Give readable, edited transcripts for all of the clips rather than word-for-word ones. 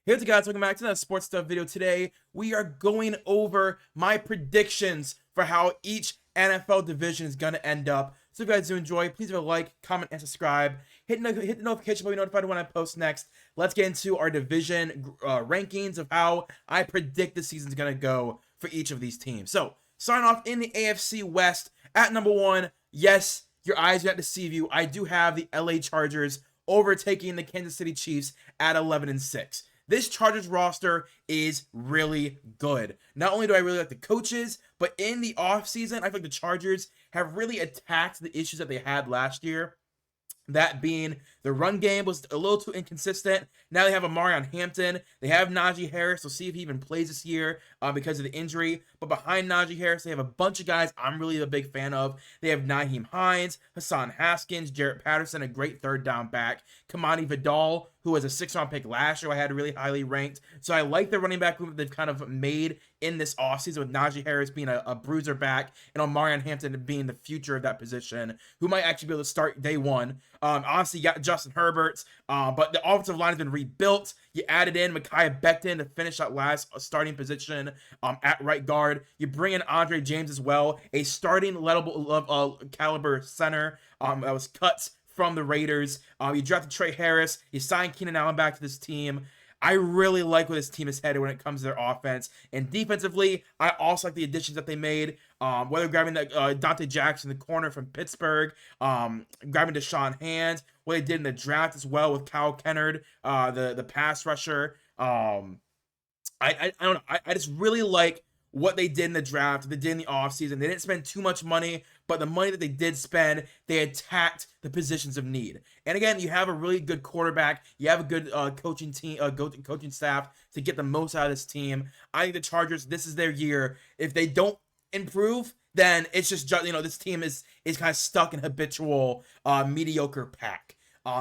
Hey guys, welcome back to another sports stuff video. Today we are going over my predictions for how each NFL division is going to end up. So if you guys do enjoy, please leave a like, comment, and subscribe. Hit the notification bell to be notified when I post next. Let's get into our division rankings of how I predict the season's going to go for each of these teams. So starting off in the AFC West at number one, yes, your eyes got to deceive you. I do have the LA Chargers overtaking the Kansas City Chiefs at 11-6. This Chargers roster is really good. Not only do I really like the coaches, but in the offseason, I feel like the Chargers have really attacked the issues that they had last year. That being the run game was a little too inconsistent. Now they have Amarion Hampton. They have Najee Harris. We'll see if he even plays this year because of the injury. But behind Najee Harris, they have a bunch of guys I'm really a big fan of. They have Nyheim Hines, Hassan Haskins, Jarrett Patterson, a great third down back. Kamani Vidal, who was a 6th-round pick last year, I had really highly ranked. So I like the running back room that they've kind of made in this offseason with Najee Harris being a bruiser back and Amarion Hampton being the future of that position, who might actually be able to start day one. Obviously, you got Justin Herbert, but the offensive line has been rebuilt. You added in Mekhi Becton to finish that last starting position at right guard. You bring in Andre James as well, a starting level caliber center that was cut from the Raiders. You drafted Trey Harris. You signed Keenan Allen back to this team. I really like where this team is headed when it comes to their offense. And defensively, I also like the additions that they made. Whether grabbing Dante Jackson, the corner from Pittsburgh, grabbing Deshaun Hand, what they did in the draft as well with Kyle Kennard, the pass rusher. I don't know. I just really like what they did in the draft, they did in the offseason. They didn't spend too much money, but the money that they did spend, they attacked the positions of need. And again, you have a really good quarterback. You have a good coaching team, coaching staff to get the most out of this team. I think the Chargers, this is their year. If they don't improve, then it's just this team is kind of stuck in habitual mediocre pack.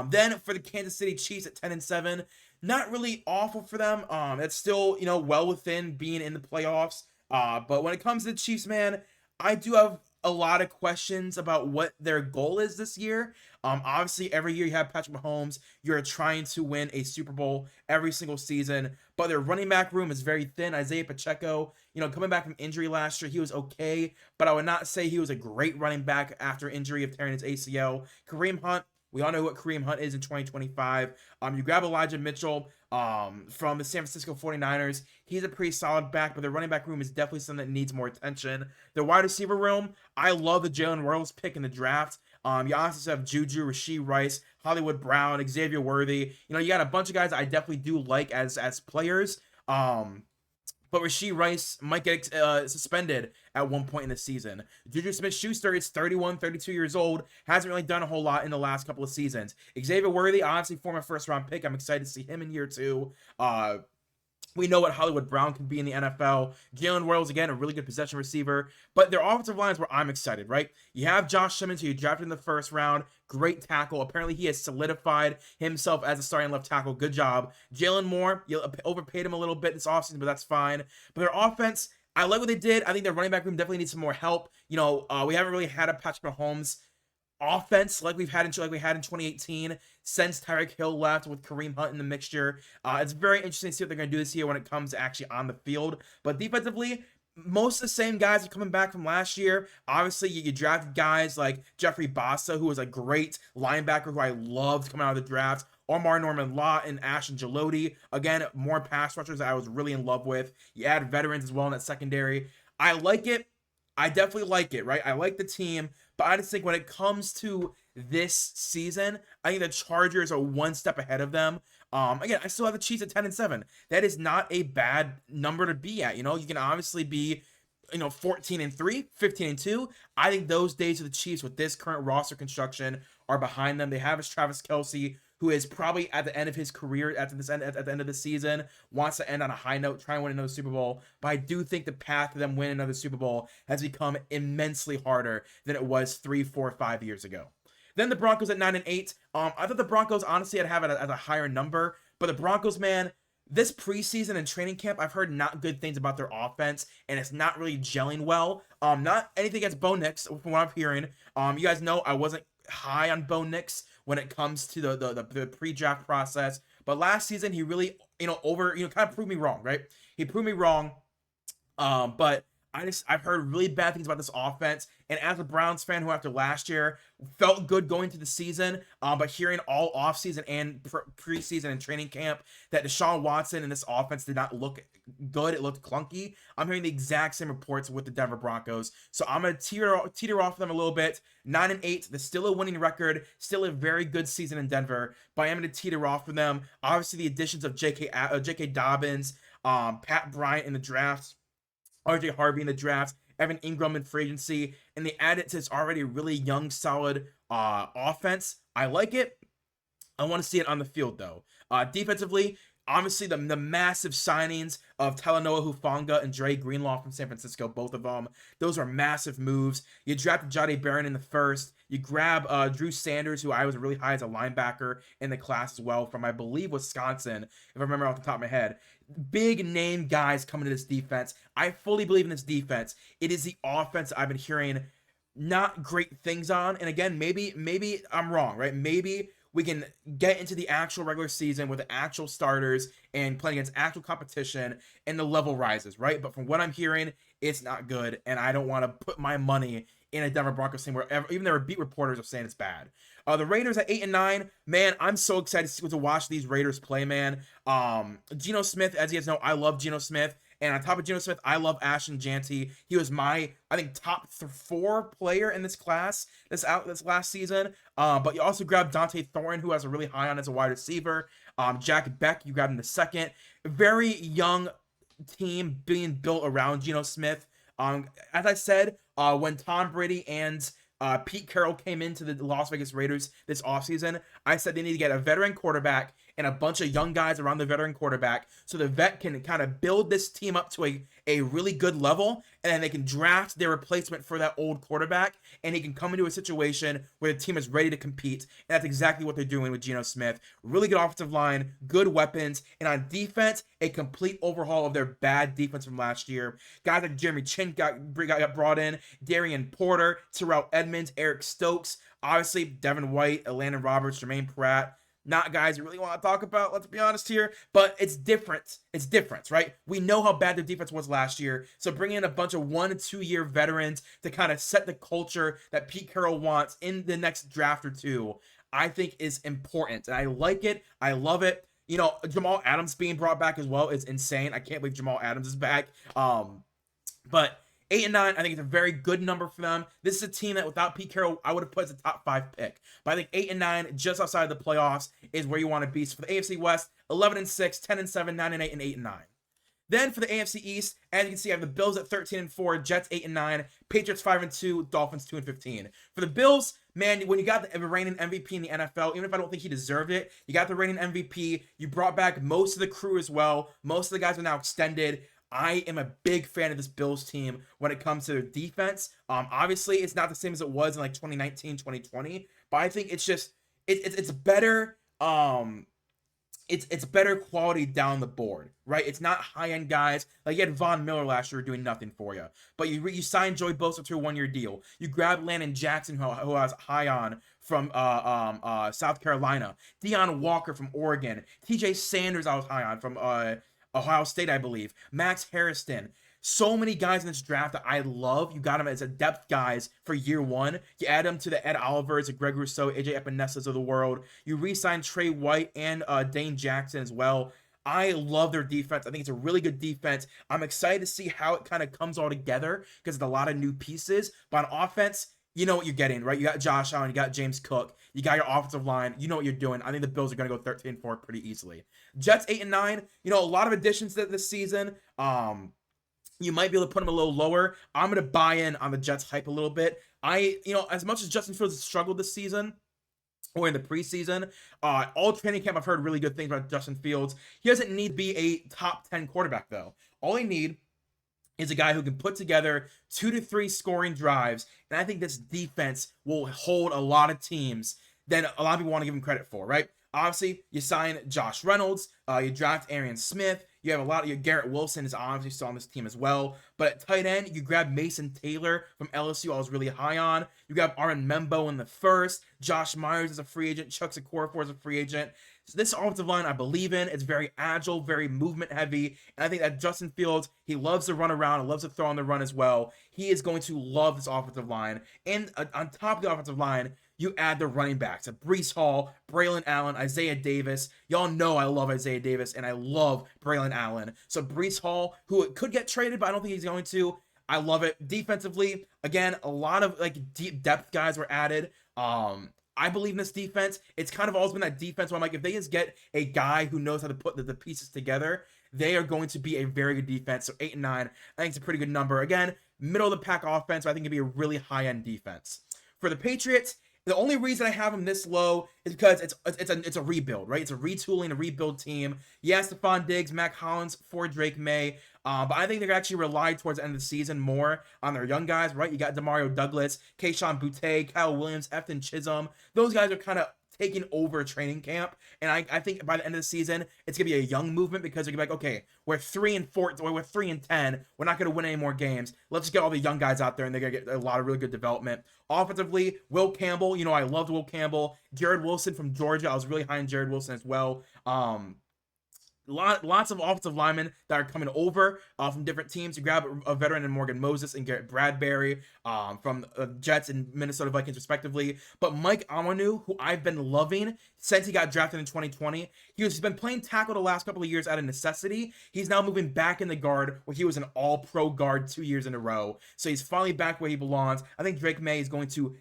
Then for the Kansas City Chiefs at 10-7, not really awful for them. It's still well within being in the playoffs. But when it comes to the Chiefs, man, I do have a lot of questions about what their goal is this year. Obviously, every year you have Patrick Mahomes. You're trying to win a Super Bowl every single season, but their running back room is very thin. Isaiah Pacheco, coming back from injury last year, he was okay, but I would not say he was a great running back after injury of tearing his ACL. Kareem Hunt, we all know what Kareem Hunt is in 2025. You grab Elijah Mitchell from the San Francisco 49ers. He's a pretty solid back, but the running back room is definitely something that needs more attention. The wide receiver room, I love the Jalen Warles pick in the draft. You also have Juju, Rashee Rice, Hollywood Brown, Xavier Worthy. You got a bunch of guys I definitely do like as players. But Rashee Rice might get suspended at one point in the season. Juju Smith-Schuster is 31, 32 years old. Hasn't really done a whole lot in the last couple of seasons. Xavier Worthy, honestly, former first-round pick. I'm excited to see him in year two. We know what Hollywood Brown can be in the NFL. Jalen Warles, again, a really good possession receiver. But their offensive lines where I'm excited, right? You have Josh Simmons, who you drafted in the first round. Great tackle. Apparently, he has solidified himself as a starting left tackle. Good job. Jalen Moore, you overpaid him a little bit this offseason, but that's fine. But their offense, I like what they did. I think their running back room definitely needs some more help. We haven't really had a Patrick Mahomes offense like we had in 2018 since Tyreek Hill left with Kareem Hunt in the mixture. It's very interesting to see what they're going to do this year when it comes to actually on the field. But defensively, most of the same guys are coming back from last year. Obviously, you drafted guys like Jeffrey Bassa, who was a great linebacker who I loved coming out of the draft. Omar Norman-Lott and Ashton Jaloti. Again, more pass rushers that I was really in love with. You add veterans as well in that secondary. I like it. I definitely like it, right? I like the team, but I just think when it comes to this season, I think the Chargers are one step ahead of them. Again, I still have the Chiefs at 10-7. That is not a bad number to be at. You can obviously be 14-3, 15-2. I think those days of the Chiefs with this current roster construction are behind them. They have Travis Kelce, who is probably at the end of his career at the end of the season, wants to end on a high note, try and win another Super Bowl. But I do think the path to them winning another Super Bowl has become immensely harder than it was 3, 4, 5 years ago. Then the Broncos at 9-8. I thought the Broncos, honestly, I'd have it as a higher number. But the Broncos, man, this preseason and training camp, I've heard not good things about their offense, and it's not really gelling well. Not anything against Bo Nix, from what I'm hearing. You guys know I wasn't high on Bo Nix when it comes to the pre-draft process. But last season, he really, kind of proved me wrong, right? He proved me wrong. But I've heard really bad things about this offense, and as a Browns fan who after last year felt good going to the season, but hearing all offseason and preseason and training camp that Deshaun Watson and this offense did not look good, it looked clunky. I'm hearing the exact same reports with the Denver Broncos, so I'm gonna teeter off them a little bit. 9-8, they're still a winning record, still a very good season in Denver, but I am gonna teeter off for them. Obviously, the additions of J.K. Dobbins, Pat Bryant in the drafts, RJ Harvey in the draft, Evan Ingram in free agency, and they added to this already really young, solid offense. I like it. I want to see it on the field, though. Defensively, obviously, the massive signings of Talanoa Hufanga and Dre Greenlaw from San Francisco, both of them, those are massive moves. You drafted Jahdae Barron in the first. You grab Drew Sanders, who I was really high as a linebacker in the class as well, from, I believe, Wisconsin, if I remember off the top of my head. Big name guys coming to this defense. I fully believe in this defense. It is the offense I've been hearing not great things on. And again, maybe I'm wrong, right? Maybe we can get into the actual regular season with the actual starters and playing against actual competition and the level rises, right? But from what I'm hearing, it's not good. And I don't want to put my money in a Denver Broncos team where even there are beat reporters are saying it's bad. The Raiders at 8-9, man, I'm so excited to watch these Raiders play, man. Geno Smith, as you guys know, I love Geno Smith. And on top of Geno Smith, I love Ashton Jeanty. He was my, I think, top 4 player in this class this last season. But you also grabbed Dante Thorne, who has a really high on as a wide receiver. Jack Beck, you grabbed in the second. Very young team being built around Geno Smith. As I said, when Tom Brady and Pete Carroll came into the Las Vegas Raiders this offseason, I said they need to get a veteran quarterback and a bunch of young guys around the veteran quarterback so the vet can kind of build this team up to a really good level, and then they can draft their replacement for that old quarterback, and he can come into a situation where the team is ready to compete. And that's exactly what they're doing with Geno Smith. Really good offensive line, good weapons, and on defense, a complete overhaul of their bad defense from last year. Guys like Jeremy Chin got brought in, Darian Porter, Terrell Edmonds, Eric Stokes, obviously Devin White, Elandon Roberts, Jermaine Pratt. Not guys you really want to talk about, let's be honest here, but it's different. It's different, right? We know how bad their defense was last year, so bringing in a bunch of 1 to 2 year veterans to kind of set the culture that Pete Carroll wants in the next draft or two, I think is important, and I like it. I love it. Jamal Adams being brought back as well is insane. I can't believe Jamal Adams is back. But 8-9, I think it's a very good number for them. This is a team that without Pete Carroll, I would have put as a top 5 pick. But I think 8-9, just outside of the playoffs, is where you want to be. So for the AFC West, 11-6, 10-7, 9-8, and 8-9. Then for the AFC East, as you can see, I have the Bills at 13-4, Jets 8-9, Patriots 5-2, Dolphins 2-15. For the Bills, man, when you got the reigning MVP in the NFL, even if I don't think he deserved it, you got the reigning MVP. You brought back most of the crew as well. Most of the guys are now extended. I am a big fan of this Bills team when it comes to their defense. Obviously, it's not the same as it was in like 2019, 2020, but I think it's just it's better. It's better quality down the board, right? It's not high-end guys. Like you had Von Miller last year doing nothing for you, but you signed Joey Bosa to a 1-year deal. You grabbed Landon Jackson, who I was high on from South Carolina. Deion Walker from Oregon. TJ Sanders I was high on from Ohio State, I believe. Max Harrison. So many guys in this draft that I love. You got them as a depth guys for year one. You add them to the Ed Olivers, the Greg Rousseau, AJ Epinezas of the world. You re-sign Trey White and Dane Jackson as well. I love their defense. I think it's a really good defense. I'm excited to see how it kind of comes all together because it's a lot of new pieces. But on offense, you know what you're getting, right? You got Josh Allen, you got James Cook, you got your offensive line, you know what you're doing. I think the Bills are going to go 13-4 pretty easily. Jets 8-9, a lot of additions to this season. You might be able to put them a little lower. I'm going to buy in on the Jets hype a little bit. As much as Justin Fields has struggled this season, or in the preseason, all training camp I've heard really good things about Justin Fields. He doesn't need to be a top 10 quarterback, though. All he needs is a guy who can put together 2 to 3 scoring drives, and I think this defense will hold a lot of teams that a lot of people want to give him credit for, right? Obviously, you sign Josh Reynolds, you draft Arian Smith, you have a lot of Garrett Wilson is obviously still on this team as well. But at tight end, you grab Mason Taylor from LSU, I was really high on. You grab Aaron Membo in the first, Josh Myers is a free agent, Chuck Okorafor is a free agent. So this offensive line I believe in. It's very agile, very movement heavy, and I think that Justin Fields, he loves to run around and loves to throw on the run as well. He is going to love this offensive line. And on top of the offensive line, you add the running backs, Breece Hall, Braylon Allen, Isaiah Davis. Y'all know I love Isaiah Davis, and I love Braylon Allen. So Breece Hall, who could get traded, but I don't think he's going to. I love it. Defensively, again, a lot of like deep depth guys were added. I believe in this defense. It's kind of always been that defense where I'm like, if they just get a guy who knows how to put the pieces together, they are going to be a very good defense. So 8 and 9, I think it's a pretty good number. Again, middle of the pack offense, but I think it'd be a really high end defense. For the Patriots, the only reason I have them this low is because it's a rebuild, right? It's a retooling, a rebuild team. Yes, Stephon Diggs, Mac Hollins, for Drake May. But I think they're actually rely towards the end of the season more on their young guys, right? You got Demario Douglas, Kayshon Boutte, Kyle Williams, Efton Chisholm. Those guys are kind of taking over training camp. And I think by the end of the season, it's going to be a young movement because they're going to be like, okay, we're 3-4, or we're 3-10. We're not going to win any more games. Let's just get all the young guys out there, and they're going to get a lot of really good development. Offensively, Will Campbell, I loved Will Campbell. Jared Wilson from Georgia. I was really high on Jared Wilson as well. Lots of offensive linemen that are coming over from different teams. You grab a veteran in Morgan Moses and Garrett Bradbury from Jets and Minnesota Vikings respectively. But Mike Amanu, who I've been loving since he got drafted in 2020, he's been playing tackle the last couple of years out of necessity. He's now moving back in the guard where he was an all-pro guard 2 years in a row. So he's finally back where he belongs. I think Drake May is going to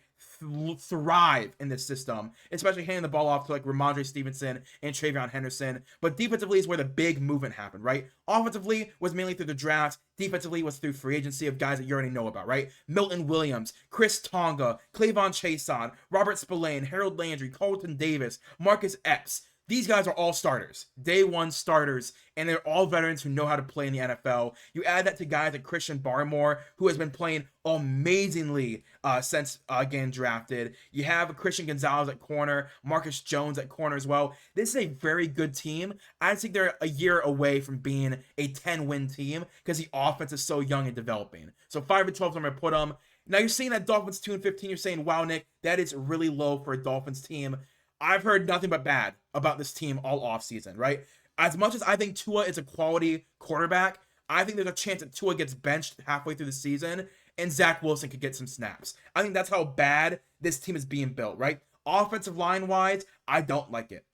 thrive in this system, especially handing the ball off to like Ramondre Stevenson and Travion Henderson. But defensively is where the big movement happened, right? Offensively was mainly through the draft. Defensively was through free agency of guys that you already know about, right? Milton Williams, Chris Tonga, Clavon Chason, Robert Spillane, Harold Landry, Carlton Davis, Marcus Epps. These guys are all starters, day one starters, and they're all veterans who know how to play in the NFL. You add that to guys like Christian Barmore, who has been playing amazingly since getting drafted. You have Christian Gonzalez at corner, Marcus Jones at corner as well. This is a very good team. I think they're a year away from being a 10-win team because the offense is so young and developing. So 5-12 is I'm going to put them. Now you're saying that Dolphins 2-15. You're saying, wow, Nick, that is really low for a Dolphins team. I've heard nothing but bad about this team all offseason, right? As much as I think Tua is a quality quarterback, I think there's a chance that Tua gets benched halfway through the season and Zach Wilson could get some snaps. I think that's how bad this team is being built, right? Offensive line-wise, I don't like it.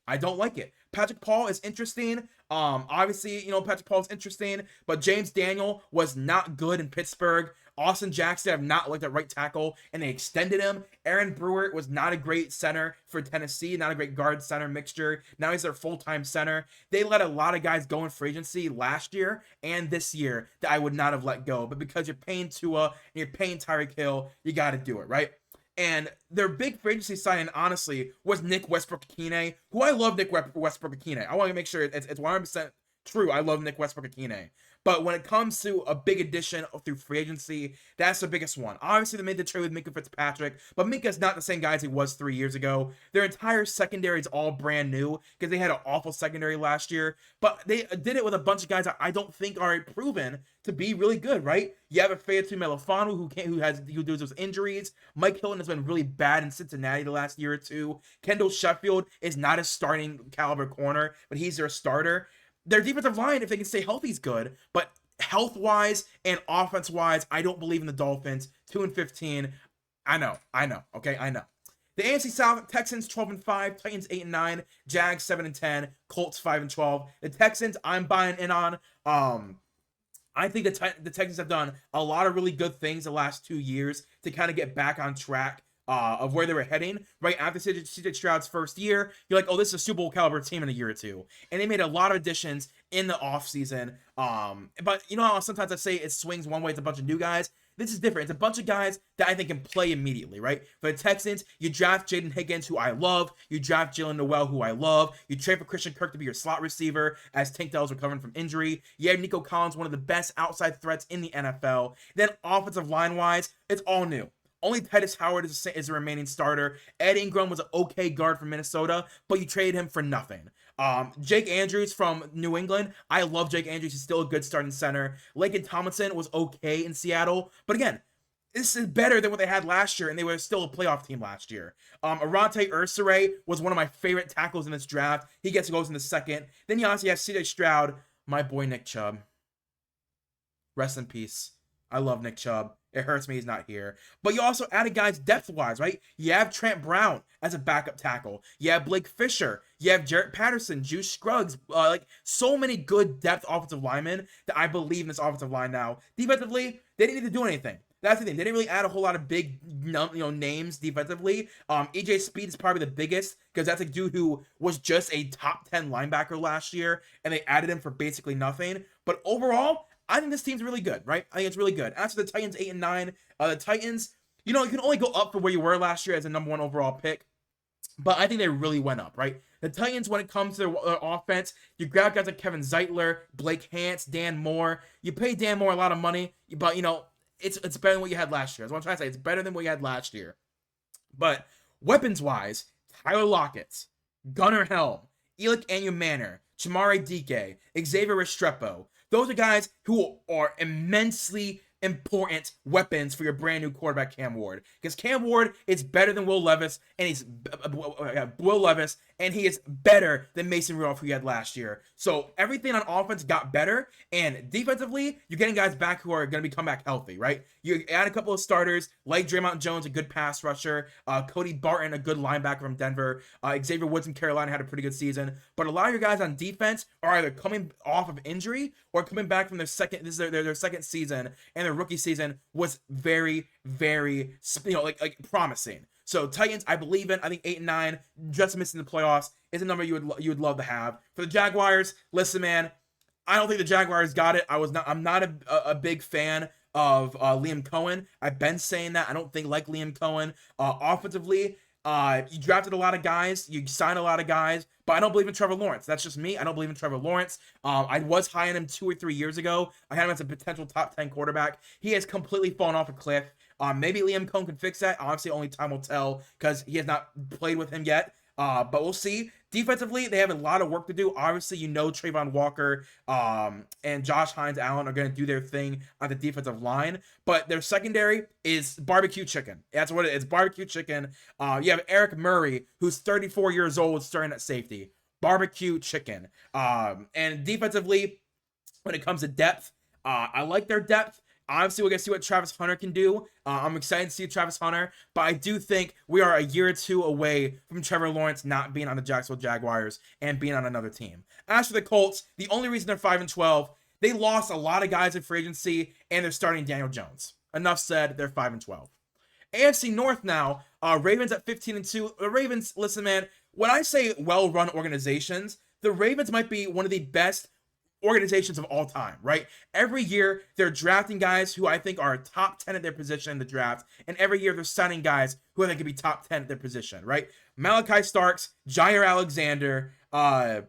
Patrick Paul is interesting. Obviously, Patrick Paul is interesting, but James Daniel was not good in Pittsburgh. Austin Jackson have not looked at right tackle, and they extended him. Aaron Brewer was not a great center for Tennessee, not a great guard center mixture. Now he's their full-time center. They let a lot of guys go in free agency last year and this year that I would not have let go. But because you're paying Tua and you're paying Tyreek Hill, you got to do it, right? And their big free agency signing, honestly, was Nick Westbrook-Ikhine, who I love Nick Westbrook-Ikhine. I want to make sure it's 100% true. I love Nick Westbrook-Ikhine. But when it comes to a big addition through free agency, that's the biggest one. Obviously, they made the trade with Minkah Fitzpatrick, but Minka's not the same guy as he was 3 years ago. Their entire secondary is all brand new because they had an awful secondary last year. But they did it with a bunch of guys that I don't think are proven to be really good, right? You have a Fayette Melifanu who deals with injuries. Mike Hilton has been really bad in Cincinnati the last year or two. Kendall Sheffield is not a starting caliber corner, but he's their starter. Their defensive line, if they can stay healthy, is good. But health-wise and offense-wise, I don't believe in the Dolphins. 2-15. I know. Okay, I know. The AFC South, Texans 12-5, Titans 8-9, Jags 7-10, Colts 5-12. The Texans, I'm buying in on. I think the Texans have done a lot of really good things the last 2 years to kind of get back on track of where they were heading. Right after C.J. Stroud's first year, you're like, oh, this is a Super Bowl caliber team in a year or two. And they made a lot of additions in the offseason. But you know how sometimes I say it swings one way, it's a bunch of new guys. This is different. It's a bunch of guys that I think can play immediately, right? For the Texans, you draft Jaden Higgins, who I love. You draft Jalen Noel, who I love. You trade for Christian Kirk to be your slot receiver as Tank Dell's recovering from injury. You have Nico Collins, one of the best outside threats in the NFL. Then offensive line-wise, it's all new. Only Titus Howard is the remaining starter. Ed Ingram was an okay guard from Minnesota, but you traded him for nothing. Jake Andrews from New England. I love Jake Andrews. He's still a good starting center. Laken Tomlinson was okay in Seattle. But again, this is better than what they had last year, and they were still a playoff team last year. Arante Ursare was one of my favorite tackles in this draft. He goes in the second. Then you honestly have CJ Stroud, my boy Nick Chubb. Rest in peace. I love Nick Chubb. It hurts me he's not here. But you also added guys depth-wise, right? You have Trent Brown as a backup tackle. You have Blake Fisher. You have Jarrett Patterson, Juice Scruggs. Like, so many good depth offensive linemen that I believe in this offensive line now. Defensively, they didn't need to do anything. That's the thing. They didn't really add a whole lot of big, names defensively. EJ Speed is probably the biggest because that's a dude who was just a top 10 linebacker last year, and they added him for basically nothing. But overall, I think this team's really good, right? I think it's really good. As for the Titans 8 and 9, the Titans, you can only go up from where you were last year as a number 1 overall pick. But I think they really went up, right? The Titans, when it comes to their offense, you grab guys like Kevin Zeitler, Blake Hance, Dan Moore. You pay Dan Moore a lot of money, but, it's better than what you had last year. That's what I'm trying to say. It's better than what you had last year. But weapons-wise, Tyler Lockett, Gunnar Helm, Elic Manor, Chimare Dike, Xavier Restrepo. Those are guys who are immensely important weapons for your brand new quarterback Cam Ward, because Cam Ward is better than Will Levis, and he is better than Mason Rudolph, who you had last year. So everything on offense got better, and defensively, you're getting guys back who are going to come back healthy, right? You add a couple of starters like Draymond Jones, a good pass rusher, Cody Barton, a good linebacker from Denver, Xavier Woods in Carolina had a pretty good season, but a lot of your guys on defense are either coming off of injury or coming back from their second season, and their rookie season was very, very, promising. So Titans, I believe in. I think 8 and 9, just missing the playoffs, is a number you would love to have. For the Jaguars, listen, man, I don't think the Jaguars got it. I'm not a big fan of Liam Cohen. I've been saying that. I don't think like Liam Cohen. Offensively, you drafted a lot of guys, you signed a lot of guys, but I don't believe in Trevor Lawrence. That's just me. I don't believe in Trevor Lawrence. I was high on him 2 or 3 years ago. I had him as a potential top 10 quarterback. He has completely fallen off a cliff. Maybe Liam Cohen can fix that. Obviously, only time will tell because he has not played with him yet. But we'll see. Defensively, they have a lot of work to do. Obviously, Trayvon Walker and Josh Hines Allen are going to do their thing on the defensive line. But their secondary is barbecue chicken. That's what it is, barbecue chicken. You have Eric Murray, who's 34 years old, starting at safety. Barbecue chicken. And defensively, when it comes to depth, I like their depth. Obviously, we're going to see what Travis Hunter can do. I'm excited to see Travis Hunter, but I do think we are a year or two away from Trevor Lawrence not being on the Jacksonville Jaguars and being on another team. As for the Colts, the only reason they're 5 and 12, they lost a lot of guys in free agency, and they're starting Daniel Jones. Enough said, they're 5 and 12. AFC North now, Ravens at 15 and 2. The Ravens, listen, man, when I say well-run organizations, the Ravens might be one of the best organizations of all time, right? Every year they're drafting guys who I think are top 10 at their position in the draft, and every year they're signing guys who I think could be top 10 at their position, right? Malachi Starks, Jair Alexander, let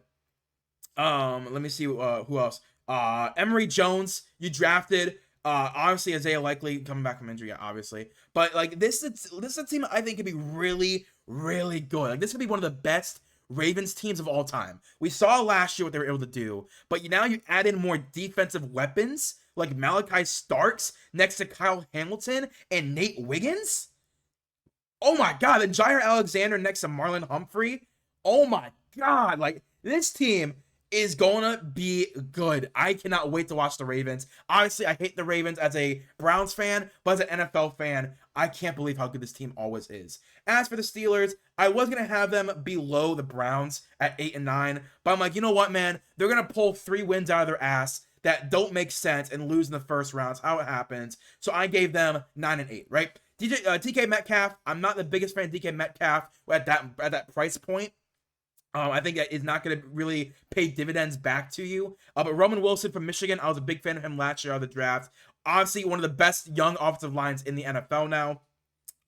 me see who else. Emory Jones, you drafted. Obviously Isaiah Likely coming back from injury, obviously, but like this is a team I think could be really, really good. Like this could be one of the best Ravens teams of all time. We saw last year what they were able to do, but now you add in more defensive weapons like Malachi Starks next to Kyle Hamilton and Nate Wiggins. Oh my God, and Jair Alexander next to Marlon Humphrey. Oh my God, like this team is gonna be good. I cannot wait to watch the Ravens. Obviously, I hate the Ravens as a Browns fan, but as an NFL fan, I can't believe how good this team always is. As for the Steelers, I was gonna have them below the Browns at 8 and 9, but I'm like, you know what, man? They're gonna pull 3 wins out of their ass that don't make sense and lose in the first rounds. How it happens. So I gave them 9 and 8, right? DK Metcalf, I'm not the biggest fan of DK Metcalf at that price point. I think that is not going to really pay dividends back to you. But Roman Wilson from Michigan, I was a big fan of him last year out of the draft. Obviously, one of the best young offensive lines in the NFL now.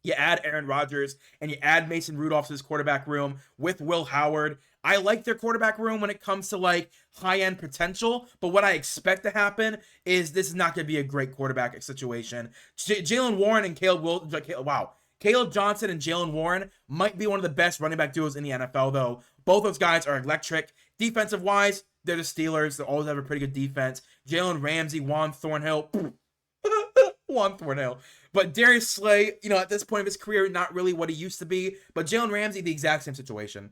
You add Aaron Rodgers and you add Mason Rudolph to this quarterback room with Will Howard. I like their quarterback room when it comes to like high-end potential, but what I expect to happen is this is not going to be a great quarterback situation. Jalen Warren and Caleb Johnson and Jalen Warren might be one of the best running back duos in the NFL, though. Both those guys are electric. Defensive-wise, they're the Steelers. They always have a pretty good defense. Jalen Ramsey, Juan Thornhill. Juan Thornhill. But Darius Slay, at this point of his career, not really what he used to be. But Jalen Ramsey, the exact same situation.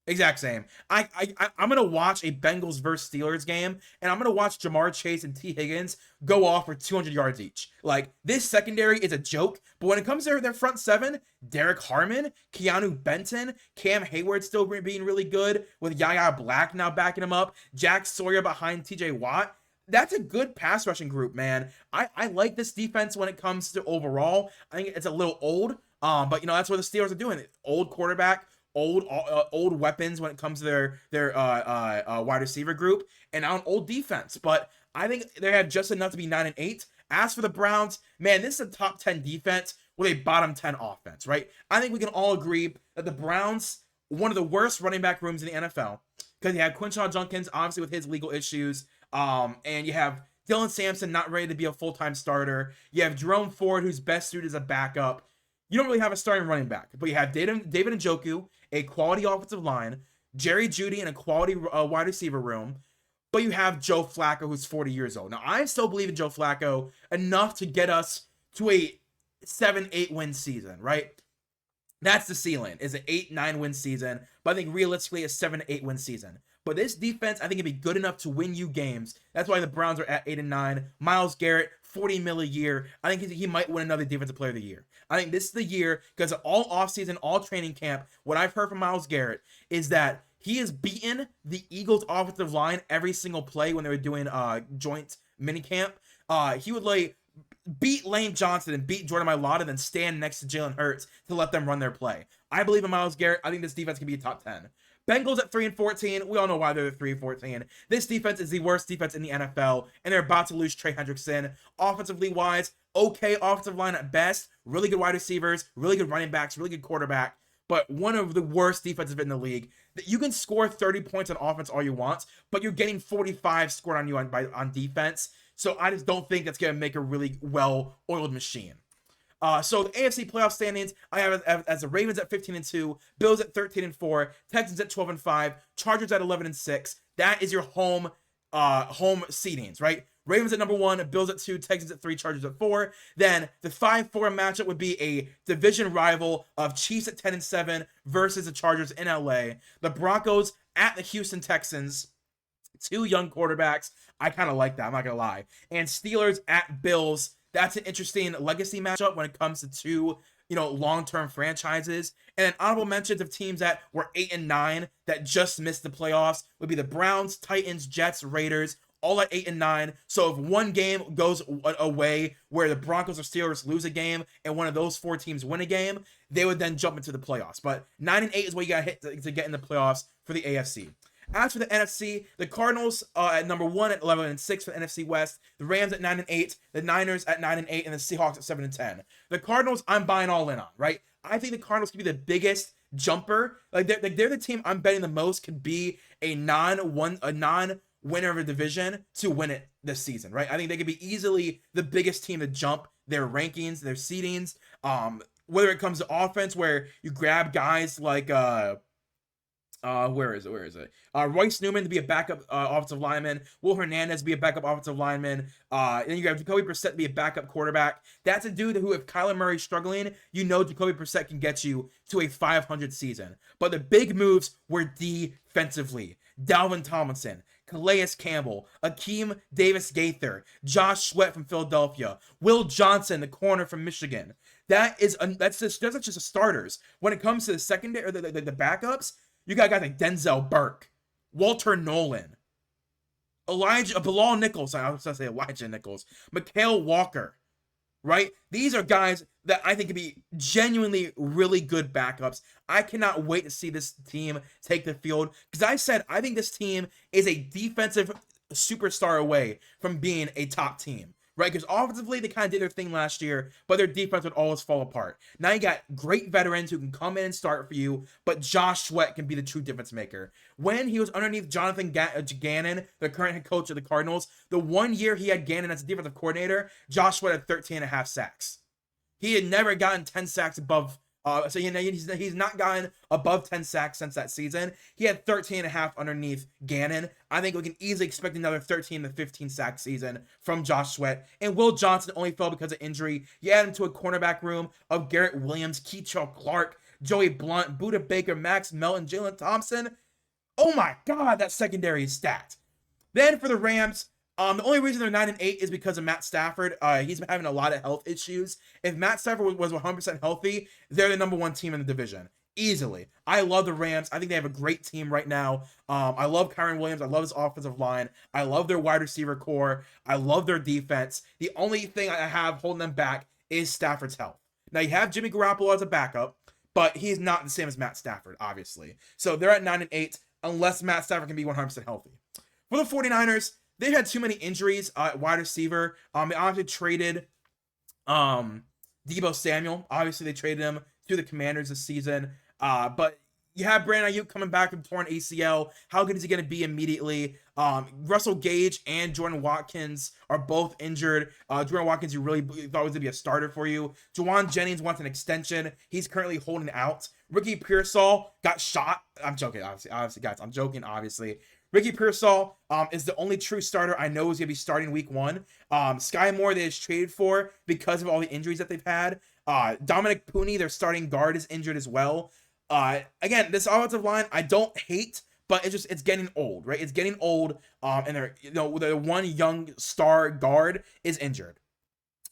Exact same. I'm gonna watch a Bengals versus Steelers game, and I'm gonna watch Jamar Chase and T Higgins go off for 200 yards each. Like, this secondary is a joke, but when it comes to their front seven, Derek Harmon, Keanu Benton, Cam Hayward still being really good, with Yaya Black now backing him up, Jack Sawyer behind TJ Watt. That's a good pass rushing group, man. I like this defense when it comes to overall. I think it's a little old, but that's what the Steelers are doing. Old quarterback, old weapons when it comes to their wide receiver group, and now an old defense. But I think they have just enough to be 9-8. As for the Browns, man, this is a top 10 defense with a bottom 10 offense, right? I think we can all agree that the Browns, one of the worst running back rooms in the NFL, because you have Quinshon Judkins, obviously with his legal issues, and you have Dylan Sampson not ready to be a full-time starter. You have Jerome Ford, who's best suited as a backup. You don't really have a starting running back, but you have David Njoku, a quality offensive line, Jerry Jeudy in a quality wide receiver room, but you have Joe Flacco, who's 40 years old. Now, I still believe in Joe Flacco enough to get us to a 7-8 win season, right? That's the ceiling, is an 8-9 win season, but I think realistically a 7-8 win season. But this defense, I think, it'd be good enough to win you games. That's why the Browns are at 8-9. Myles Garrett, $40 million a year. I think he might win another Defensive Player of the Year. I think this is the year, because all offseason, all training camp, what I've heard from Myles Garrett is that he has beaten the Eagles' offensive line every single play when they were doing joint minicamp. He would beat Lane Johnson and beat Jordan Mailata, then stand next to Jalen Hurts to let them run their play. I believe in Myles Garrett. I think this defense can be a top 10. Bengals at 3-14. We all know why they're 3-14. This defense is the worst defense in the NFL, and they're about to lose Trey Hendrickson. Offensively wise, okay offensive line at best. Really good wide receivers, really good running backs, really good quarterback, but one of the worst defensive in the league. You can score 30 points on offense all you want, but you're getting 45 scored on you on defense. So I just don't think that's going to make a really well-oiled machine. So the AFC playoff standings, I have as the Ravens at 15-2, Bills at 13-4, Texans at 12-5, Chargers at 11-6. That is your home seedings, right? Ravens at number 1, Bills at 2, Texans at 3, Chargers at 4. Then the 5-4 matchup would be a division rival of Chiefs at 10-7 versus the Chargers in LA. The Broncos at the Houston Texans. 2 young quarterbacks. I kind of like that, I'm not gonna lie. And Steelers at Bills. That's an interesting legacy matchup when it comes to 2, long-term franchises. And then honorable mentions of teams that were 8-9 that just missed the playoffs would be the Browns, Titans, Jets, Raiders, all at 8-9. So if one game goes away where the Broncos or Steelers lose a game and one of those 4 teams win a game, they would then jump into the playoffs. But 9-8 is what you got to hit to get in the playoffs for the AFC. As for the NFC, the Cardinals at number 1 at 11-6 for the NFC West, the Rams at 9-8, the Niners at 9-8, and the Seahawks at 7-10. The Cardinals, I'm buying all in on, right? I think the Cardinals could be the biggest jumper. They're the team I'm betting the most could be a non-winner of a division to win it this season, right? I think they could be easily the biggest team to jump their rankings, their seedings. Whether it comes to offense, where you grab guys like where is it? Royce Newman to be a backup offensive lineman. Will Hernandez to be a backup offensive lineman. Then you have Jacoby Brissett to be a backup quarterback. That's a dude who, if Kyler Murray's struggling, Jacoby Brissett can get you to a 500 season. But the big moves were defensively. Dalvin Tomlinson, Calais Campbell, Akeem Davis-Gaither, Josh Sweat from Philadelphia, Will Johnson, the corner from Michigan. That's just the starters. When it comes to the secondary or the backups, you got guys like Denzel Burke, Walter Nolan, Bilal Nichols. I was going to say Elijah Nichols, Mikael Walker, right? These are guys that I think could be genuinely really good backups. I cannot wait to see this team take the field, because I think this team is a defensive superstar away from being a top team. Right, because offensively, they kind of did their thing last year, but their defense would always fall apart. Now you got great veterans who can come in and start for you, but Josh Sweat can be the true difference maker. When he was underneath Jonathan Gannon, the current head coach of the Cardinals, the 1 year he had Gannon as a defensive coordinator, Josh Sweat had 13.5 sacks. He had never gotten 10 sacks above So he's not gotten above 10 sacks since that season. He had 13 and a half underneath Gannon. I think we can easily expect another 13 to 15 sack season from Josh Sweat. And Will Johnson only fell because of injury. You add him to a cornerback room of Garrett Williams, Kei'Trel Clark, Joey Blunt, Budda Baker, Max Melton, Jalen Thompson. Oh my God, that secondary is stacked. Then for the Rams, the only reason they're 9-8 is because of Matt Stafford. He's been having a lot of health issues. If Matt Stafford was 100% healthy, they're the number one team in the division. Easily. I love the Rams. I think they have a great team right now. I love Kyren Williams. I love his offensive line. I love their wide receiver core. I love their defense. The only thing I have holding them back is Stafford's health. Now, you have Jimmy Garoppolo as a backup, but he's not the same as Matt Stafford, obviously. So they're at 9-8 unless Matt Stafford can be 100% healthy. For the 49ers, they've had too many injuries at wide receiver. They obviously traded Deebo Samuel. Obviously, they traded him to the Commanders this season. But you have Brandon Ayuk coming back from torn ACL. How good is he going to be immediately? Russell Gage and Jordan Watkins are both injured. Jordan Watkins, you really thought was going to be a starter for you. Juwan Jennings wants an extension. He's currently holding out. Ricky Pearsall got shot. I'm joking, obviously, guys. I'm joking, obviously. Ricky Pearsall is the only true starter I know is going to be starting week 1. Sky Moore, they just traded for because of all the injuries that they've had. Dominic Pooney, their starting guard, is injured as well. Again, this offensive line, I don't hate, but it's getting old, right? It's getting old, and the one young star guard is injured.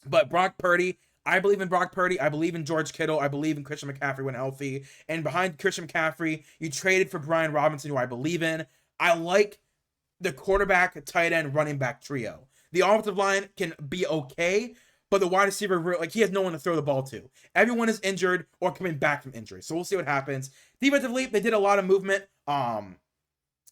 But Brock Purdy, I believe in Brock Purdy. I believe in George Kittle. I believe in Christian McCaffrey when healthy. And behind Christian McCaffrey, you traded for Brian Robinson, who I believe in. I like the quarterback, tight end, running back trio. The offensive line can be okay, but the wide receiver, he has no one to throw the ball to. Everyone is injured or coming back from injury. So we'll see what happens. Defensively, they did a lot of movement.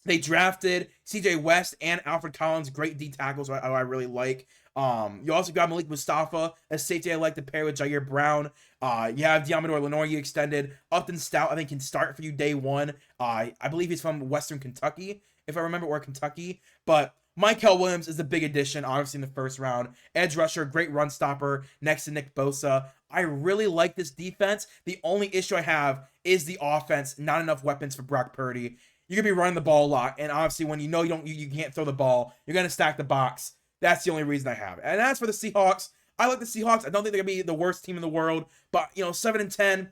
They drafted CJ West and Alfred Collins, great D tackles, I really like. You also got Malik Mustafa, a safety I like to pair with Jair Brown. You have Diamador Lenoir you extended. Upton Stout, I think, can start for you day one. I believe he's from Western Kentucky, if I remember, or Kentucky. But Mykel Williams is the big addition, obviously, in the first round. Edge rusher, great run stopper next to Nick Bosa. I really like this defense. The only issue I have is the offense. Not enough weapons for Brock Purdy. You're going to be running the ball a lot. And obviously, when you can't throw the ball, you're going to stack the box. That's the only reason I have it. And as for the Seahawks, I like the Seahawks. I don't think they're going to be the worst team in the world. But, 7-10,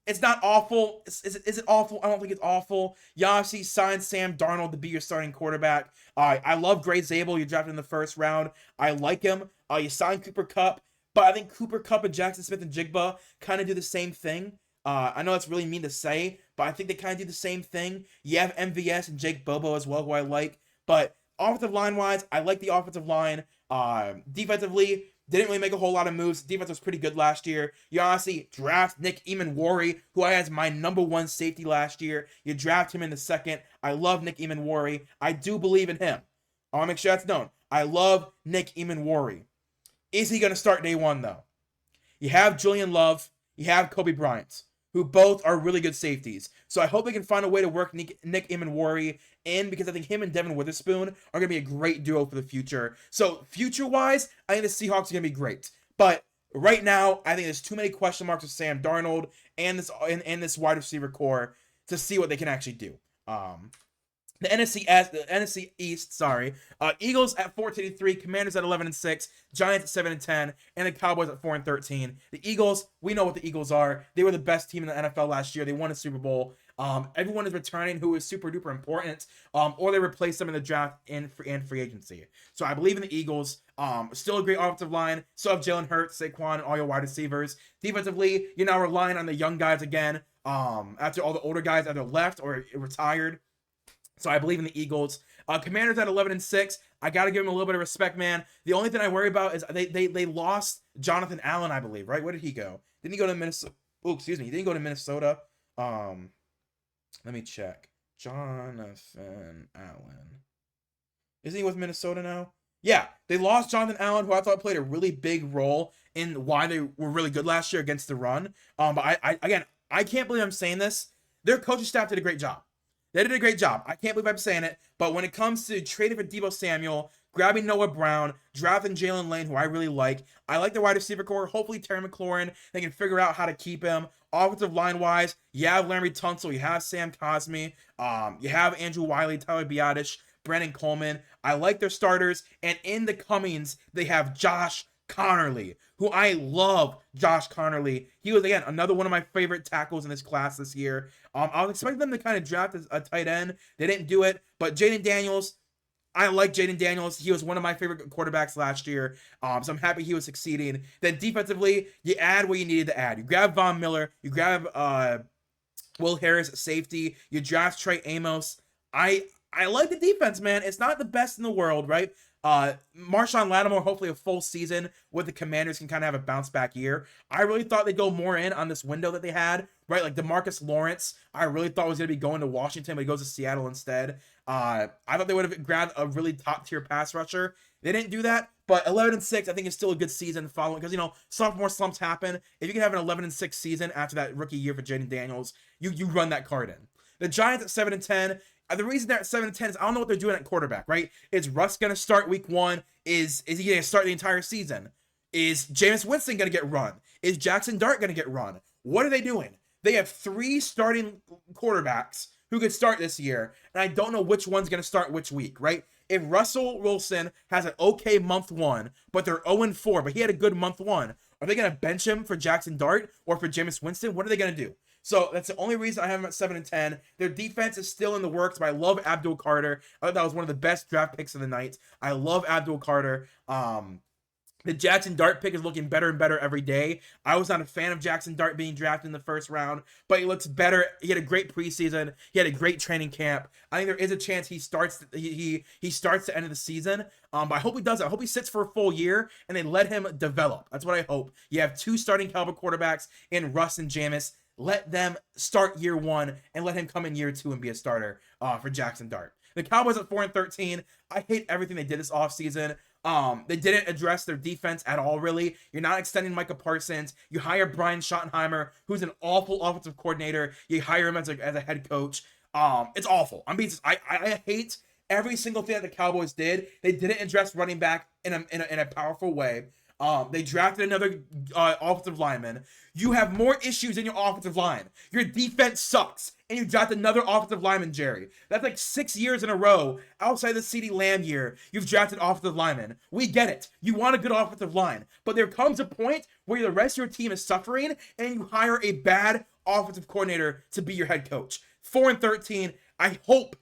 it's not awful. Is it awful? I don't think it's awful. You obviously signed Sam Darnold to be your starting quarterback. I love Gray Zabel. You drafted in the first round. I like him. You signed Cooper Kupp. But I think Cooper Kupp and Jackson Smith and Jigba kind of do the same thing. I know that's really mean to say, but I think they kind of do the same thing. You have MVS and Jake Bobo as well, who I like. But offensive line-wise, I like the offensive line. Defensively, didn't really make a whole lot of moves. Defense was pretty good last year. You honestly draft Nick Eamon-Worry, who I had as my number one safety last year. You draft him in the second. I love Nick Eamon-Worry. I do believe in him. I want to make sure that's known. I love Nick Eamon-Worry. Is he going to start day one, though? You have Julian Love. You have Kobe Bryant, who both are really good safeties. So I hope they can find a way to work Nick Eamon-Worry in, because I think him and Devin Witherspoon are going to be a great duo for the future. So future-wise, I think the Seahawks are going to be great. But right now, I think there's too many question marks with Sam Darnold and this wide receiver core to see what they can actually do. The NFC East, Eagles at 14-3, Commanders at 11-6, Giants at 7-10, and the Cowboys at 4-13. The Eagles, we know what the Eagles are. They were the best team in the NFL last year. They won a Super Bowl. Everyone is returning who is super duper important, or they replace them in the draft and free agency. So I believe in the Eagles. Still a great offensive line. Still have Jalen Hurts, Saquon, and all your wide receivers. Defensively, you're now relying on the young guys again. After all the older guys either left or retired. So I believe in the Eagles. Commanders at 11-6. I got to give them a little bit of respect, man. The only thing I worry about is they lost Jonathan Allen, I believe, right? Where did he go? Didn't he go to Minnesota? Oh, excuse me. He didn't go to Minnesota. Let me check. Jonathan Allen. Isn't he with Minnesota now? Yeah, they lost Jonathan Allen, who I thought played a really big role in why they were really good last year against the run. But I can't believe I'm saying this. Their coaching staff did a great job. They did a great job. I can't believe I'm saying it. But when it comes to trading for Deebo Samuel, grabbing Noah Brown, drafting Jalen Lane, who I really like. I like the wide receiver core. Hopefully, Terry McLaurin, they can figure out how to keep him. Offensive line wise, you have Larry Tunsil, you have Sam Cosmi, you have Andrew Wiley, Tyler Biadasz, Brandon Coleman. I like their starters. And in the Cummings, they have Josh Conerly, who I love. Josh Conerly. He was, again, another one of my favorite tackles in this class this year. I was expecting them to kind of draft a tight end. They didn't do it. But Jaden Daniels, I like Jaden Daniels. He was one of my favorite quarterbacks last year. So I'm happy he was succeeding. Then defensively, you add what you needed to add. You grab Von Miller. You grab Will Harris, safety. You draft Trey Amos. I like the defense, man. It's not the best in the world, right? Marshawn Lattimore, hopefully a full season with the Commanders, can kind of have a bounce back year. I really thought they'd go more in on this window that they had, right? Like DeMarcus Lawrence, I really thought was going to be going to Washington, but he goes to Seattle instead. I thought they would have grabbed a really top tier pass rusher. They didn't do that, but 11-6, I think is still a good season following, because, you know, sophomore slumps happen. If you can have an 11-6 season after that rookie year for Jaden Daniels, you run that card in. The Giants at 7-10. The reason they're at 7-10 is I don't know what they're doing at quarterback, right? Is Russ going to start week 1? Is he going to start the entire season? Is Jameis Winston going to get run? Is Jackson Dart going to get run? What are they doing? They have 3 starting quarterbacks who could start this year, and I don't know which one's going to start which week, right? If Russell Wilson has an okay month 1, but they're 0-4, but he had a good month 1, are they going to bench him for Jackson Dart or for Jameis Winston? What are they going to do? So that's the only reason I have them at 7-10. Their defense is still in the works, but I love Abdul Carter. I thought that was one of the best draft picks of the night. I love Abdul Carter. The Jackson Dart pick is looking better and better every day. I was not a fan of Jackson Dart being drafted in the first round, but he looks better. He had a great preseason. He had a great training camp. I think there is a chance he starts he starts the end of the season. But I hope he does it. I hope he sits for a full year and they let him develop. That's what I hope. You have 2 starting caliber quarterbacks in Russ and Jameis. Let them start year 1 and let him come in year 2 and be a starter for Jackson Dart. The Cowboys at 4-13. I hate everything they did this offseason. They didn't address their defense at all, really. You're not extending Micah Parsons. You hire Brian Schottenheimer, who's an awful offensive coordinator. You hire him as a head coach. It's awful. I hate every single thing that the Cowboys did. They didn't address running back in a powerful way. They drafted another offensive lineman. You have more issues in your offensive line. Your defense sucks. And you drafted another offensive lineman, Jerry. That's like 6 years in a row, outside the CeeDee Lamb year, you've drafted offensive linemen. We get it. You want a good offensive line. But there comes a point where the rest of your team is suffering, and you hire a bad offensive coordinator to be your head coach. 4-13. I hope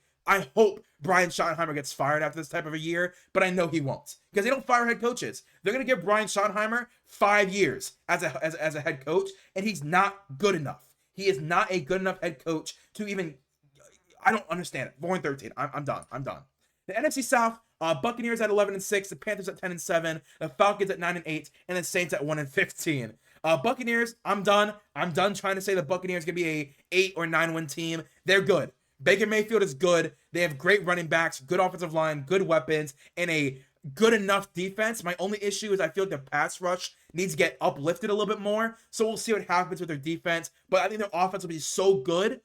Brian Schottenheimer gets fired after this type of a year, but I know he won't, because they don't fire head coaches. They're going to give Brian Schottenheimer 5 years as a head coach, and he's not good enough. He is not a good enough head coach to even, I don't understand it. 4-13. I'm done. The NFC South, Buccaneers at 11-6, the Panthers at 10-7, the Falcons at 9-8, and the Saints at 1-15. Buccaneers, I'm done. I'm done trying to say the Buccaneers going to be a 8 or 9 win team. They're good. Baker Mayfield is good. They have great running backs, good offensive line, good weapons, and a good enough defense. My only issue is I feel like the pass rush needs to get uplifted a little bit more. So we'll see what happens with their defense. But I think their offense will be so good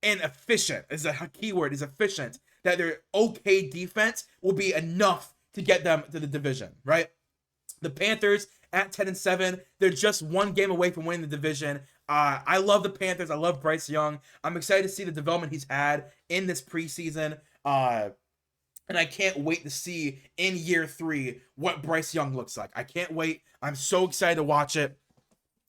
and efficient, is a key word, is efficient, that their okay defense will be enough to get them to the division, right? The Panthers at 10-7, they're just 1 game away from winning the division. I love the Panthers. I love Bryce Young. I'm excited to see the development he's had in this preseason. And I can't wait to see in year 3 what Bryce Young looks like. I can't wait. I'm so excited to watch it.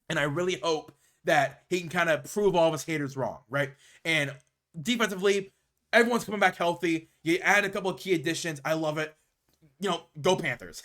And I really hope that he can kind of prove all of his haters wrong, right? And defensively, everyone's coming back healthy. You add a couple of key additions. I love it. Go Panthers.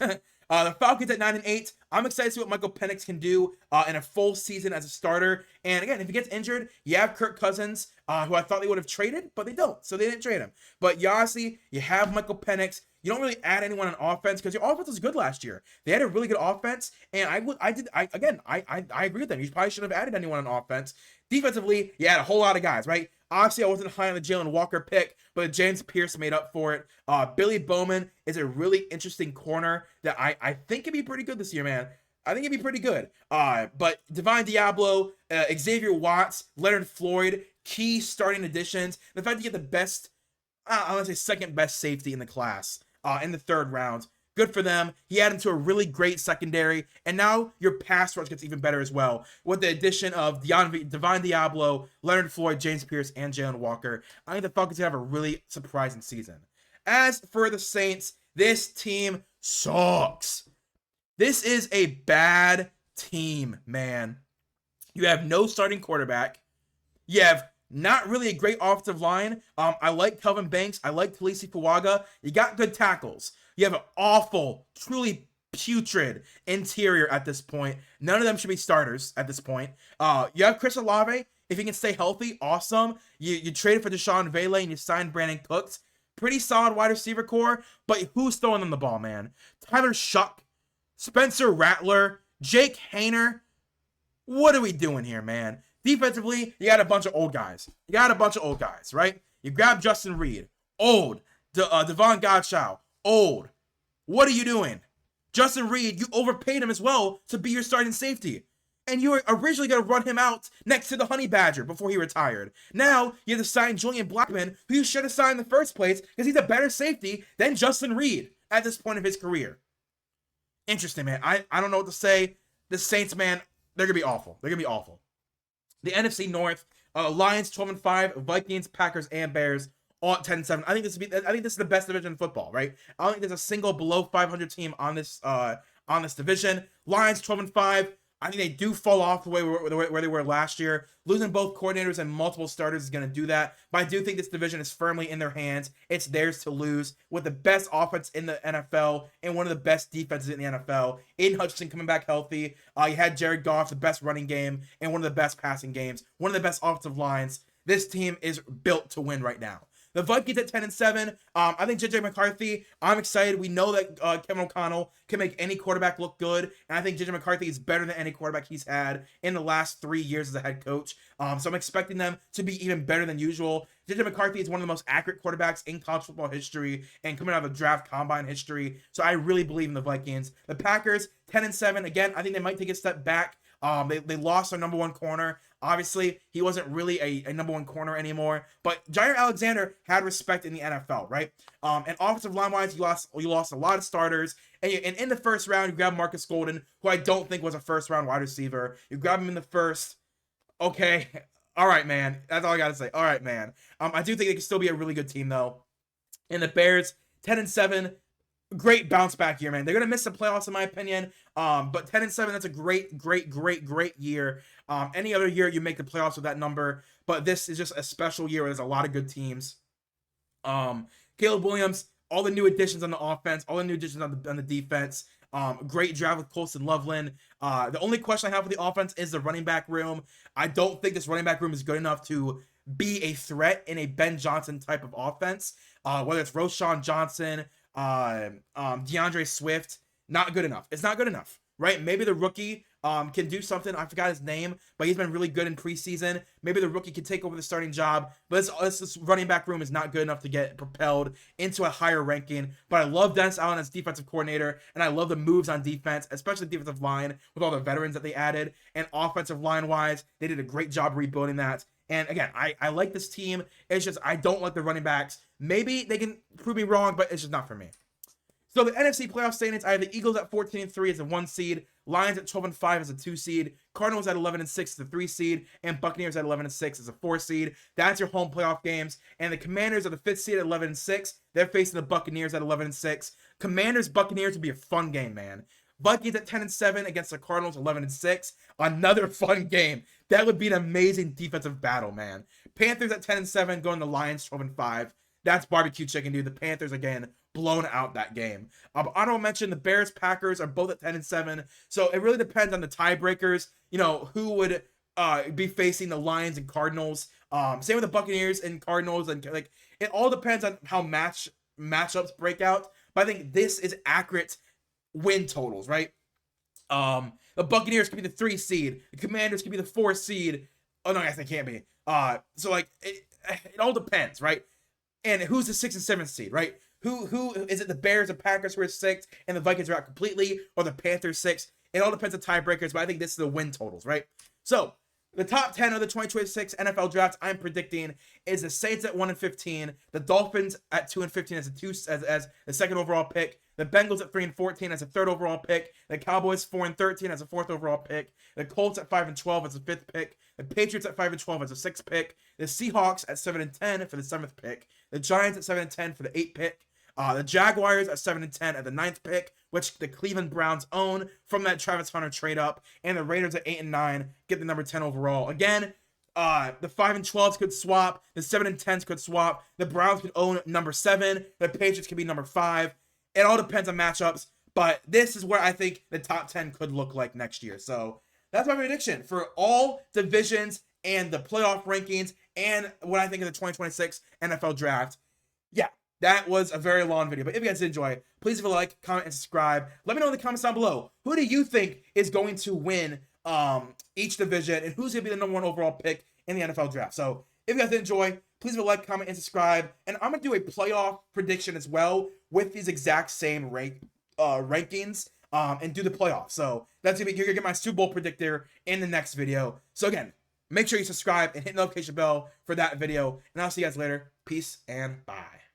The Falcons at 9-8. I'm excited to see what Michael Penix can do in a full season as a starter. And again, if he gets injured, you have Kirk Cousins, who I thought they would have traded, but they don't. So they didn't trade him. But honestly, you have Michael Penix. You don't really add anyone on offense because your offense was good last year. They had a really good offense, and I agree with them. You probably shouldn't have added anyone on offense. Defensively, you had a whole lot of guys, right? Obviously, I wasn't high on the Jalen Walker pick, but James Pierce made up for it. Billy Bowman is a really interesting corner that I think could be pretty good this year, man. I think it'd be pretty good. But Divine Diablo, Xavier Watts, Leonard Floyd, key starting additions. The fact that you get the best, I want to say second best safety in the class. in the third round. Good for them. He added to a really great secondary, and now your pass rush gets even better as well with the addition of Divine Diablo, Leonard Floyd, James Pierce, and Jalen Walker. I think the Falcons have a really surprising season. As for the Saints, this team sucks. This is a bad team, man. You have no starting quarterback. You have not really a great offensive line. I like Kelvin Banks. I like Talisi Fuaga. You got good tackles. You have an awful, truly putrid interior at this point. None of them should be starters at this point. You have Chris Olave. If he can stay healthy, awesome. You traded for Deshaun Vele and you signed Brandon Cooks. Pretty solid wide receiver core, but who's throwing them the ball, man? Tyler Shuck, Spencer Rattler, Jake Haener. What are we doing here, man? Defensively, you got a bunch of old guys. Right? You grab Justin Reed, old. Devon Godchaux, old. What are you doing? Justin Reed, you overpaid him as well to be your starting safety. And you were originally going to run him out next to the Honey Badger before he retired. Now, you have to sign Julian Blackmon, who you should have signed in the first place because he's a better safety than Justin Reed at this point of his career. Interesting, man. I don't know what to say. The Saints, man, they're going to be awful. The NFC North, Lions 12-5, Vikings, Packers, and Bears all at 10-7. I think this is the best division in football, right? I don't think there's a single below 500 team on this division. Lions 12-5. I think they do fall off the way where they were last year. Losing both coordinators and multiple starters is going to do that. But I do think this division is firmly in their hands. It's theirs to lose with the best offense in the NFL and one of the best defenses in the NFL. Aiden Hutchinson coming back healthy. You had Jared Goff, the best running game and one of the best passing games. One of the best offensive lines. This team is built to win right now. The Vikings at 10-7. I think JJ McCarthy, I'm excited. We know that Kevin O'Connell can make any quarterback look good. And I think JJ McCarthy is better than any quarterback he's had in the last 3 years as a head coach. So I'm expecting them to be even better than usual. JJ McCarthy is one of the most accurate quarterbacks in college football history and coming out of the draft combine history. So I really believe in the Vikings. The Packers, 10-7. Again, I think they might take a step back. They lost their number one corner. Obviously, he wasn't really a number one corner anymore, but Jair Alexander had respect in the NFL, right? And offensive line-wise, you lost a lot of starters, and in the first round, you grabbed Marcus Golden, who I don't think was a first-round wide receiver. You grab him in the first. Okay, all right, man. That's all I got to say. All right, man. I do think they can still be a really good team, though. And the Bears, 10-7. Great bounce back year, man. They're gonna miss the playoffs in my opinion. But 10-7, that's a great year. Any other year you make the playoffs with that number, but this is just a special year where there's a lot of good teams. Caleb Williams, all the new additions on the offense, all the new additions on the defense. Great draft with Colston Loveland. The only question I have for the offense is the running back room. I don't think this running back room is good enough to be a threat in a Ben Johnson type of offense. Whether it's Roschon Johnson, DeAndre Swift, not good enough. It's not good enough, right? Maybe the rookie can do something. I forgot his name, but he's been really good in preseason. Maybe the rookie can take over the starting job, but this running back room is not good enough to get propelled into a higher ranking. But I love Dennis Allen as defensive coordinator, and I love the moves on defense, especially defensive line with all the veterans that they added. And offensive line-wise, they did a great job rebuilding that. And again, I like this team. It's just I don't like the running backs. Maybe they can prove me wrong, but it's just not for me. So the NFC playoff standings, I have the Eagles at 14-3 as a 1 seed, Lions at 12-5 as a 2 seed, Cardinals at 11-6 as a 3 seed, and Buccaneers at 11-6 as a 4 seed. That's your home playoff games. And the Commanders are the 5th seed at 11-6. They're facing the Buccaneers at 11-6. Commanders-Buccaneers would be a fun game, man. Vikings at 10-7 against the Cardinals 11-6. Another fun game. That would be an amazing defensive battle, man. Panthers at 10-7 going to Lions 12-5. That's barbecue chicken, dude. The Panthers, again, blown out that game. Honorable mention, the Bears, Packers are both at 10-7. So it really depends on the tiebreakers, who would be facing the Lions and Cardinals. Same with the Buccaneers and Cardinals. And it all depends on how matchups break out. But I think this is accurate win totals, right? The Buccaneers could be the 3 seed. The Commanders could be the 4 seed. Oh, no, I guess they can't be. So it all depends, right? And who's the 6th and 7th seed, right? Who is it? The Bears and Packers who are 6th, and the Vikings are out completely, or the Panthers 6th? It all depends on tiebreakers, but I think this is the win totals, right? So The top 10 of the 2026 NFL draft I'm predicting is the Saints at 1-15, the Dolphins at 2-15 as the second overall pick, the Bengals at 3-14 as a third overall pick, the Cowboys 4-13 as a fourth overall pick, the Colts at 5-12 as a fifth pick, the Patriots at 5-12 as a sixth pick, the Seahawks at 7-10 for the seventh pick, the Giants at 7-10 for the eighth pick, the Jaguars at 7-10 at the ninth pick, which the Cleveland Browns own from that Travis Hunter trade up, and the Raiders at 8-9 get the number 10 overall. Again, the 5-12s could swap, the 7-10s could swap, the Browns could own number 7, the Patriots could be number 5. It all depends on matchups, but this is where I think the top 10 could look like next year. So that's my prediction for all divisions and the playoff rankings and what I think of the 2026 NFL draft. Yeah, that was a very long video, but if you guys did enjoy, please leave a like, comment, and subscribe. Let me know in the comments down below. Who do you think is going to win each division, and who's going to be the number 1 overall pick in the NFL draft? So if you guys did enjoy, please leave a like, comment, and subscribe. And I'm going to do a playoff prediction as well with these exact same rankings and do the playoffs. So that's going to be, you're going to get my Super Bowl predictor in the next video. So again, make sure you subscribe and hit the notification bell for that video. And I'll see you guys later. Peace and bye.